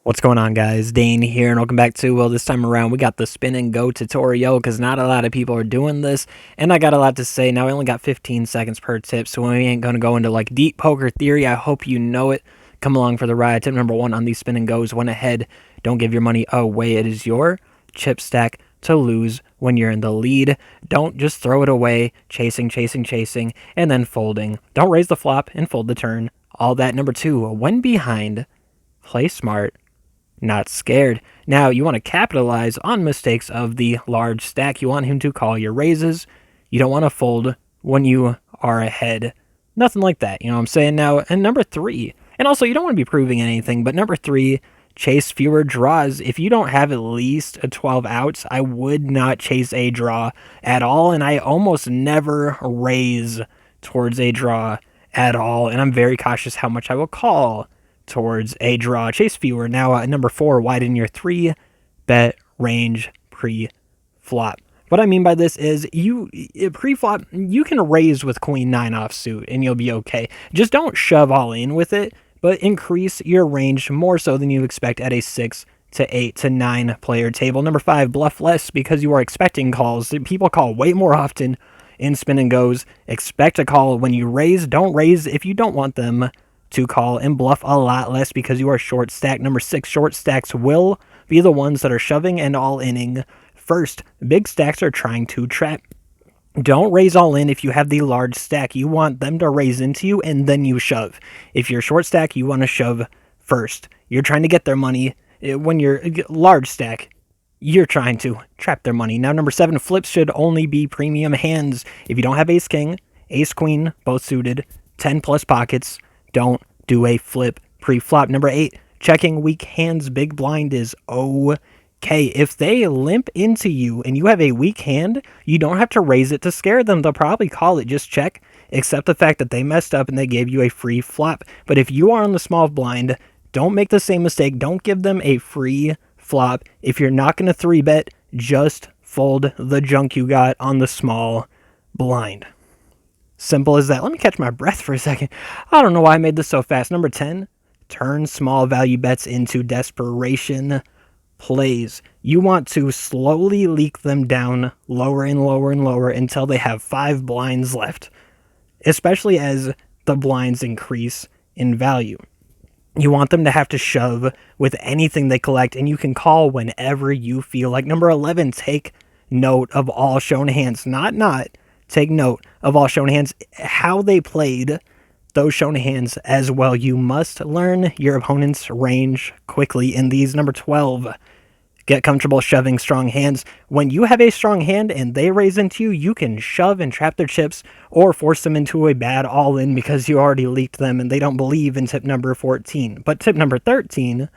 What's going on, guys? Dane here, and welcome back to, well, this time around we got the spin and go tutorial, because not a lot of people are doing this, and I got a lot to say. Now, I only got 15 seconds per tip, so we ain't going to go into like deep poker theory. I hope you know it. Come along for the ride. Tip number one on these spin and goes: went ahead, don't give your money away. It is your chip stack to lose when you're in the lead. Don't just throw it away, chasing, and then folding. Don't raise the flop and fold the turn. All that. Number two, when behind, play smart, not scared. Now, you want to capitalize on mistakes of the large stack. You want him to call your raises. You don't want to fold when you are ahead. Nothing like that, you know what I'm saying? Now, and number three, and also you don't want to be proving anything, but number three, chase fewer draws. If you don't have at least a 12 outs, I would not chase a draw at all, and I almost never raise towards a draw at all, and I'm very cautious how much I will call towards a draw. Chase fewer. Now, number four, widen your 3-bet range pre-flop. What I mean by this is pre-flop, you can raise with queen 9 offsuit and you'll be okay. Just don't shove all in with it, but increase your range more so than you expect at a 6 to 8 to 9 player table. Number five, bluff less because you are expecting calls. People call way more often in spin and goes. Expect a call when you raise. Don't raise if you don't want them to call, and bluff a lot less because you are short stack. Number six, short stacks will be the ones that are shoving and all inning first. Big stacks are trying to trap. Don't raise all in if you have the large stack. You want them to raise into you and then you shove. If you're short stack, you want to shove first. You're trying to get their money. When you're large stack, you're trying to trap their money. Now, number seven, flips should only be premium hands. If you don't have ace king, ace queen, both suited, 10 plus pockets, don't do a flip pre-flop. Number eight, checking weak hands. Big blind is okay. If they limp into you and you have a weak hand, you don't have to raise it to scare them. They'll probably call it. Just check, accept the fact that they messed up and they gave you a free flop. But if you are on the small blind, don't make the same mistake. Don't give them a free flop. If you're not going to 3-bet, just fold the junk you got on the small blind. Simple as that. Let me catch my breath for a second. I don't know why I made this so fast. Number 10, turn small value bets into desperation plays. You want to slowly leak them down lower and lower and lower until they have 5 blinds left, especially as the blinds increase in value. You want them to have to shove with anything they collect, and you can call whenever you feel like. Number 11, take note of all shown hands. Take note of all shown hands, how they played those shown hands as well. You must learn your opponent's range quickly in these. Number 12, get comfortable shoving strong hands. When you have a strong hand and they raise into you, you can shove and trap their chips or force them into a bad all-in because you already leaked them and they don't believe in tip number 14. But tip number 13,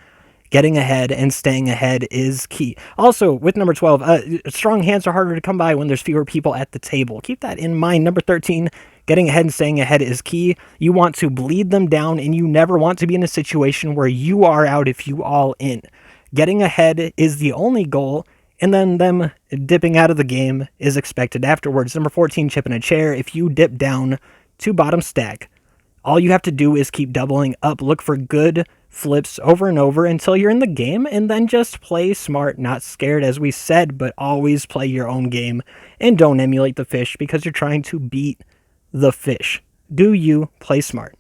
getting ahead and staying ahead is key. Also, with number 12, strong hands are harder to come by when there's fewer people at the table. Keep that in mind. Number 13, getting ahead and staying ahead is key. You want to bleed them down, and you never want to be in a situation where you are out if you all in. Getting ahead is the only goal, and then them dipping out of the game is expected afterwards. Number 14, chip in a chair. If you dip down to bottom stack, all you have to do is keep doubling up. Look for good flips over and over until you're in the game, and then just play smart, not scared, as we said, but always play your own game, and don't emulate the fish because you're trying to beat the fish. Do you play smart?